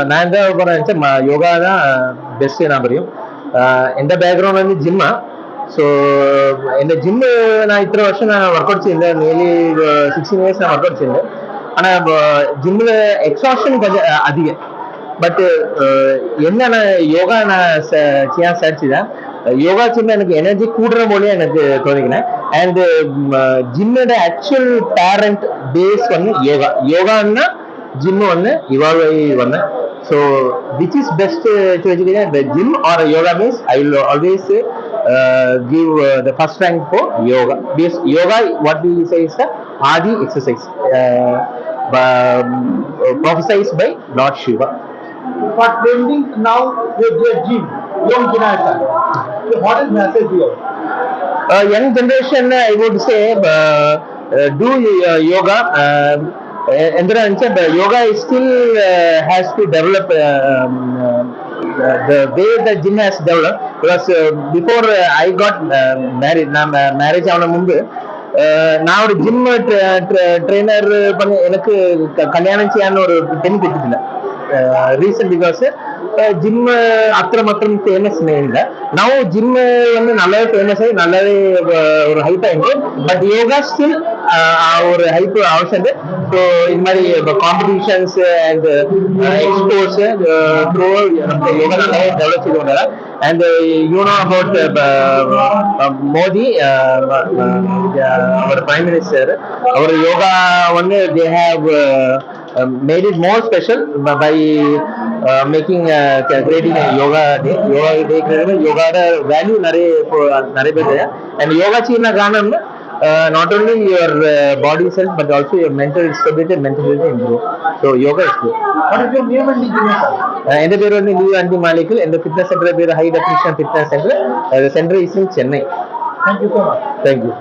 நான் என்ன போறேன் யோகா தான் பெஸ்ட் நான் தெரியும். எந்த பேக்ரவுண்ட் வந்து ஜிம்மா. ஸோ இந்த ஜிம்மு நான் இத்தனை வருஷம் நான் ஒர்க் அவுட் செய்தேன். நியர்லி 16 years நான் ஒர்க் அவுட் செய்தேன். ஆனால் ஜிம்மில் எக்ஸாஷன் கொஞ்சம் அதிகம். பட் என்ன யோகா நான் செய்ய சேர்த்துதான் யோகா செய்ய எனக்கு எனர்ஜி கூடுற போலயே எனக்கு தோணிக்கினேன். அண்ட் ஜிம்மோட ஆக்சுவல் பேரண்ட் பேஸ் வந்து யோகான்னா ஜிம் ஒன்று இவால்வ் ஆகி வந்தேன். ஸோ விச் இஸ் பெஸ்ட் வச்சுக்கிட்டேன் the gym or yoga means I will always give the first rank for yoga because yoga what we say is the Adi exercise prophesied by Lord Shiva. For trending now with the gym, young generation, so what is message here? Young generation I would say do yoga. Yoga still has to develop the way the gym has developed because before I got married marriage ஆன முன்பு நான் ஒரு gym trainer பண்ணி எனக்கு கல்யாணம் செய்யான்னு ஒரு பெண் கிட்டதில்லை reason because gym அத்தனை மற்றும் ஃபேமஸ் இல்லை. ನಾವು ಜಿಮ್ வந்து நல்லாவே ஃபேமஸ் ஆகி நல்லாவே ஒரு ஹைப் ஆயிருக்கு. பட் யோகா ஸ்டில் ஒரு ஹைப் அவசியம். ஸோ இது மாதிரி காம்படிஷன்ஸ் அண்ட் எக்ஸ்போர்ட்ஸ் த்ரூ நம்ம யோகா நல்லாவே டெவலப் செய்து கொண்டாரு. And you know about Modi அவர் பிரைம் மினிஸ்டர் அவர் யோகா வந்து they have made it more special by making creating a yoga day. Yoga value நிறைய பேர் and yoga செய்யற காரணம் not only your body self but also your mental stability and mental health improve. So yoga is good. What is your name and business? எந்த பேர் வந்து new அண்டி molecule. எந்த fitness centre பேர் high definition fitness centre. The center is in Chennai. Thank you so much. Thank you.